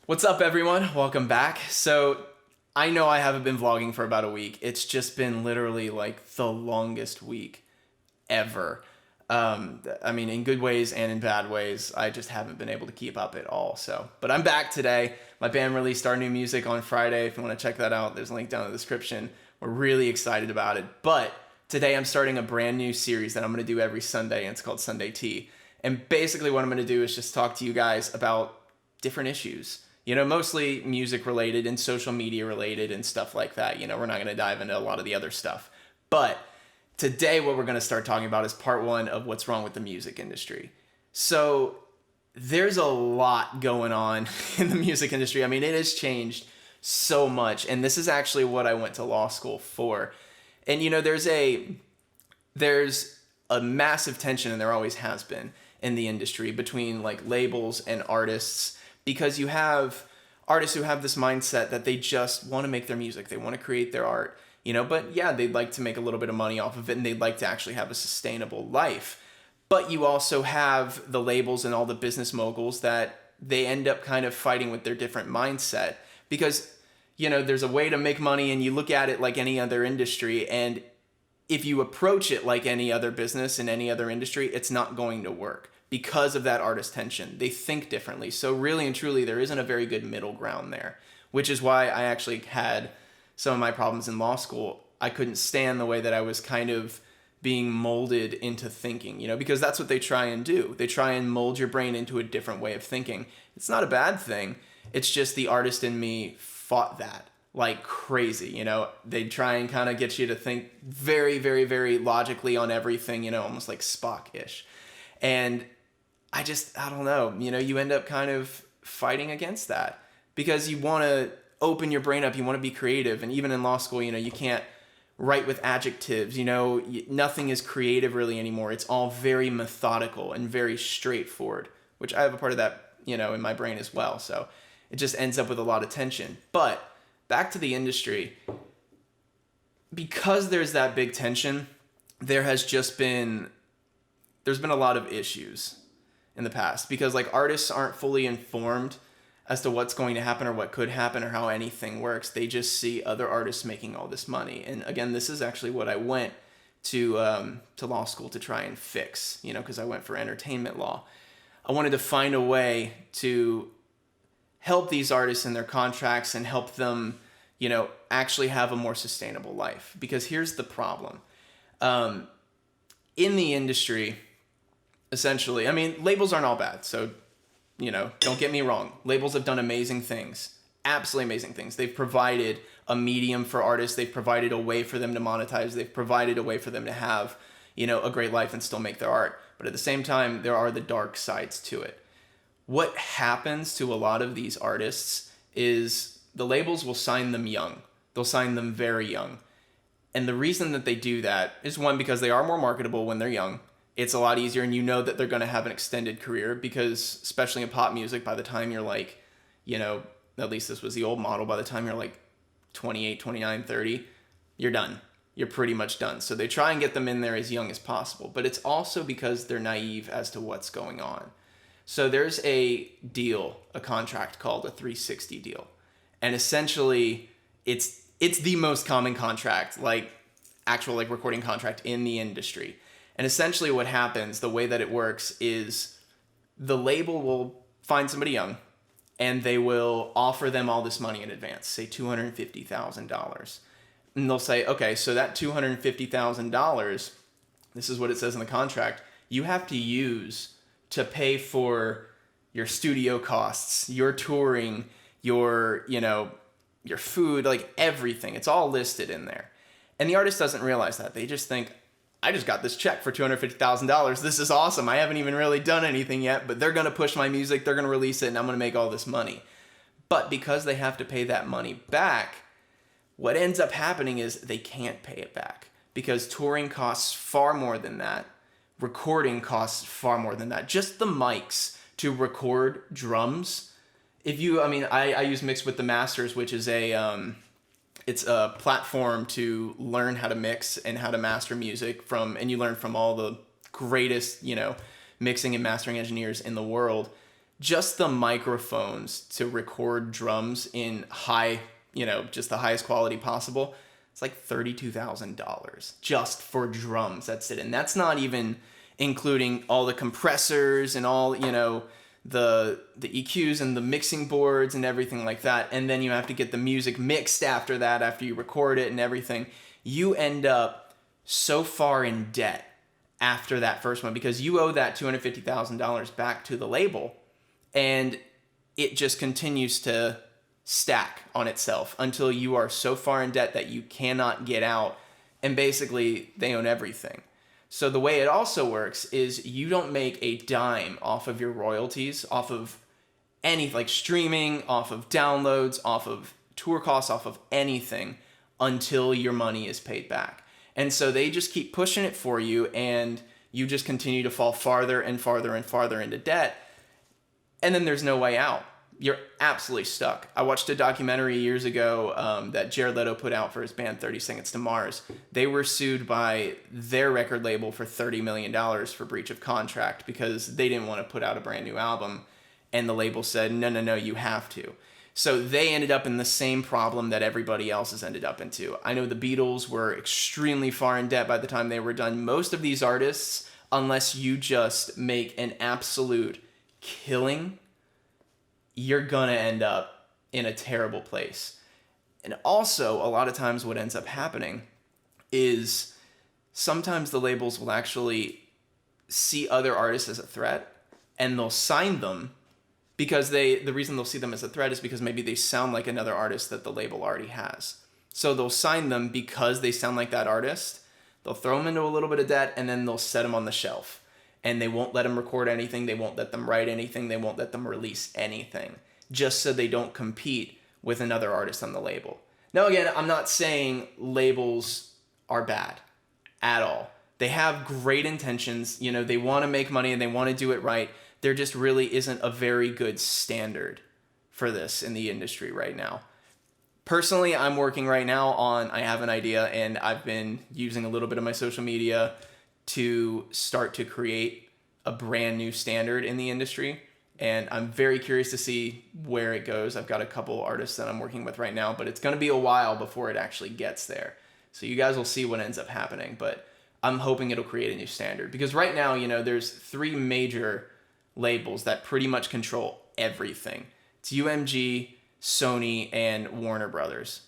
What's up, everyone? Welcome back. So I know I haven't been vlogging for about a week. It's just been literally like the longest week ever. I mean, in good ways and in bad ways. I just haven't been able to keep up at all. But I'm back today. My band released our new music on Friday. If you want to check that out, there's a link down in the description. We're really excited about it. But today I'm starting a brand new series that I'm going to do every Sunday, and it's called Sunday Tea. And basically what I'm going to do is just talk to you guys about different issues. Mostly music related and social media related and stuff like that. We're not going to dive into a lot of the other stuff. But today what we're going to start talking about is part one of what's wrong with the music industry. So there's a lot going on in the music industry. I mean, it has changed so much. And this is actually what I went to law school for. And, there's a massive tension, and there always has been in the industry, between like labels and artists. Because you have artists who have this mindset that they just want to make their music. They want to create their art, but yeah, they'd like to make a little bit of money off of it, and they'd like to actually have a sustainable life. But you also have the labels and all the business moguls that they end up kind of fighting with their different mindset. Because, there's a way to make money, and you look at it like any other industry, and if you approach it like any other business in any other industry, it's not going to work. Because of that artist tension. They think differently. So really and truly, there isn't a very good middle ground there, which is why I actually had some of my problems in law school. I couldn't stand the way that I was kind of being molded into thinking, because that's what they try and do. They try and mold your brain into a different way of thinking. It's not a bad thing. It's just the artist in me fought that like crazy. They try and kind of get you to think very, very, very logically on everything, almost like Spock-ish. And I don't know, you end up kind of fighting against that because you want to open your brain up. You want to be creative. And even in law school, you can't write with adjectives. Nothing is creative really anymore. It's all very methodical and very straightforward, which I have a part of that, in my brain as well. So it just ends up with a lot of tension. But back to the industry, because there's that big tension, there's been a lot of issues in the past, because like artists aren't fully informed as to what's going to happen or what could happen or how anything works. They just see other artists making all this money. And again, this is actually what I went to law school to try and fix, because I went for entertainment law. I wanted to find a way to help these artists in their contracts and help them, actually have a more sustainable life. Because here's the problem. In the industry, essentially, I mean, labels aren't all bad. So, don't get me wrong. Labels have done amazing things, absolutely amazing things. They've provided a medium for artists. They've provided a way for them to monetize. They've provided a way for them to have, a great life and still make their art. But at the same time, there are the dark sides to it. What happens to a lot of these artists is the labels will sign them young. They'll sign them very young. And the reason that they do that is, one, because they are more marketable when they're young. It's a lot easier, and that they're going to have an extended career, because especially in pop music, by the time you're like, at least this was the old model, by the time you're like 28, 29, 30, you're done. You're pretty much done. So they try and get them in there as young as possible, but it's also because they're naive as to what's going on. So there's a contract called a 360 deal. And essentially it's the most common contract, like actual like recording contract in the industry. And essentially what happens, the way that it works, is the label will find somebody young and they will offer them all this money in advance, say $250,000. And they'll say, okay, so that $250,000, this is what it says in the contract, you have to use to pay for your studio costs, your touring, your food, like everything. It's all listed in there. And the artist doesn't realize that. They just think, I just got this check for $250,000. This is awesome. I haven't even really done anything yet, but they're going to push my music. They're going to release it, and I'm going to make all this money. But because they have to pay that money back, what ends up happening is they can't pay it back, because touring costs far more than that. Recording costs far more than that. Just the mics to record drums. I use Mix with the Masters, which is it's a platform to learn how to mix and how to master music and you learn from all the greatest, mixing and mastering engineers in the world. just the microphones to record drums in high, just the highest quality possible, it's like $32,000 just for drums. That's it. And that's not even including all the compressors and all, the EQs and the mixing boards and everything like that. And then you have to get the music mixed after that, after you record it and everything. You end up so far in debt after that first one because you owe that $250,000 back to the label, and it just continues to stack on itself until you are so far in debt that you cannot get out, and basically they own everything. So the way it also works is you don't make a dime off of your royalties, off of any like streaming, off of downloads, off of tour costs, off of anything until your money is paid back. And so they just keep pushing it for you, and you just continue to fall farther and farther and farther into debt. And then there's no way out. You're absolutely stuck. I watched a documentary years ago that Jared Leto put out for his band 30 Seconds to Mars. They were sued by their record label for $30 million for breach of contract because they didn't want to put out a brand new album. And the label said, no, you have to. So they ended up in the same problem that everybody else has ended up into. I know the Beatles were extremely far in debt by the time they were done. Most of these artists, unless you just make an absolute killing, you're gonna end up in a terrible place. And also, a lot of times what ends up happening is sometimes the labels will actually see other artists as a threat, and they'll sign them because the reason they'll see them as a threat is because maybe they sound like another artist that the label already has. So they'll sign them because they sound like that artist. They'll throw them into a little bit of debt, and then they'll set them on the shelf. And they won't let them record anything. They won't let them write anything. They won't let them release anything, just so they don't compete with another artist on the label. Now, again, I'm not saying labels are bad at all. They have great intentions. They want to make money and they want to do it right. There just really isn't a very good standard for this in the industry right now. Personally, I'm working right now I have an idea, and I've been using a little bit of my social media to start to create a brand new standard in the industry. And I'm very curious to see where it goes. I've got a couple artists that I'm working with right now, but it's going to be a while before it actually gets there. So you guys will see what ends up happening, but I'm hoping it'll create a new standard. Because right now, there's 3 major labels that pretty much control everything. It's UMG, Sony, and Warner Brothers.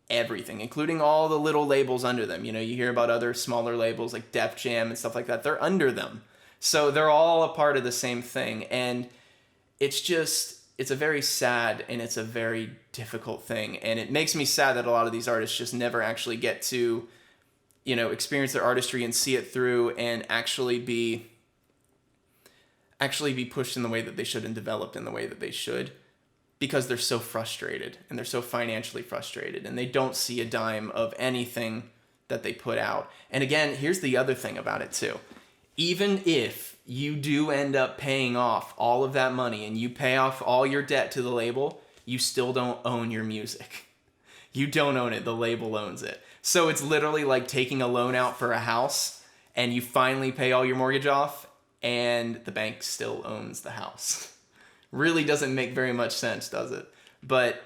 Everything, including all the little labels under them. You hear about other smaller labels like Def Jam and stuff like that. They're under them. So they're all a part of the same thing. And it's a very sad and it's a very difficult thing. And it makes me sad that a lot of these artists just never actually get to, experience their artistry and see it through and actually be pushed in the way that they should and developed in the way that they should, because they're so frustrated and they're so financially frustrated and they don't see a dime of anything that they put out. And again, here's the other thing about it too. Even if you do end up paying off all of that money and you pay off all your debt to the label, you still don't own your music. You don't own it. The label owns it. So it's literally like taking a loan out for a house and you finally pay all your mortgage off and the bank still owns the house. Really doesn't make very much sense, does it? But,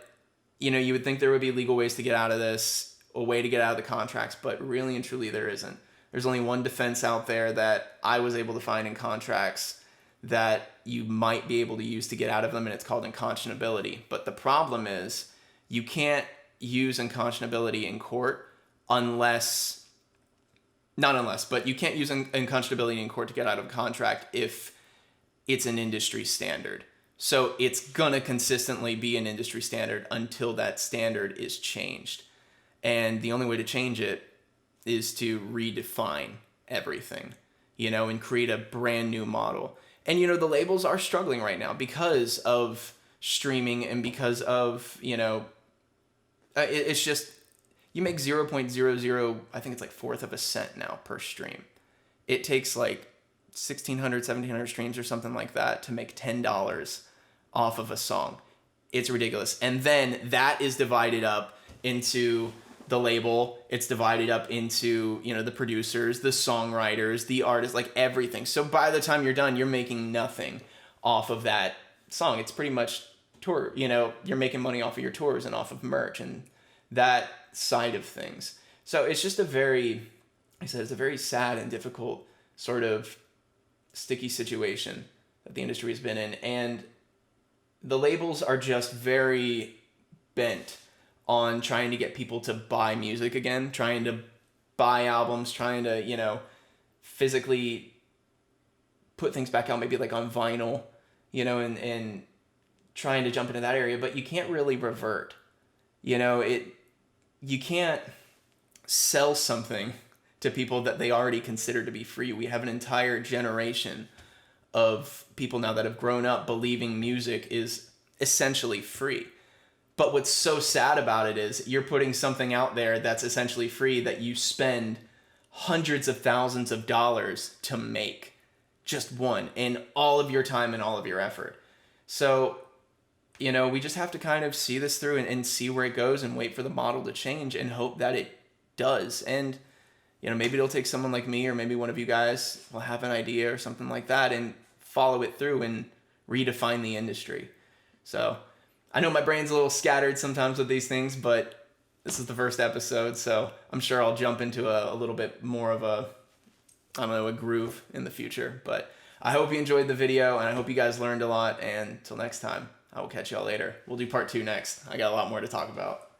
you would think there would be legal ways to get out of this, a way to get out of the contracts, but really and truly there isn't. There's only one defense out there that I was able to find in contracts that you might be able to use to get out of them, and it's called unconscionability. But the problem is you can't use unconscionability in court but you can't use unconscionability in court to get out of a contract if it's an industry standard. So it's gonna consistently be an industry standard until that standard is changed. And the only way to change it is to redefine everything, and create a brand new model. And, the labels are struggling right now because of streaming and because of, it's just, you make 0.00, I think it's like 1/4 of a cent now per stream. It takes like 1,600, 1,700 streams or something like that to make $10 off of a song. It's ridiculous. And then that is divided up into the label. It's divided up into, the producers, the songwriters, the artists, like everything. So by the time you're done, you're making nothing off of that song. It's pretty much tour, you know, you're making money off of your tours and off of merch and that side of things. So it's just a very, like I said, it's a very sad and difficult sort of sticky situation that the industry has been in. And the labels are just very bent on trying to get people to buy music again, trying to buy albums, trying to, you know, physically put things back out, maybe like on vinyl, you know, and trying to jump into that area. But you can't really revert, you know, you can't sell something to people that they already consider to be free. We have an entire generation of people now that have grown up believing music is essentially free. But what's so sad about it is you're putting something out there that's essentially free that you spend hundreds of thousands of dollars to make, just one, in all of your time and all of your effort. So, you know, we just have to kind of see this through and see where it goes and wait for the model to change and hope that it does. And, you know, maybe it'll take someone like me or maybe one of you guys will have an idea or something like that and follow it through and redefine the industry. So I know my brain's a little scattered sometimes with these things, but this is the first episode, so I'm sure I'll jump into a little bit more of a, I don't know, a groove in the future. But I hope you enjoyed the video, and I hope you guys learned a lot, and until next time, I will catch y'all later. We'll do part 2 next. I got a lot more to talk about.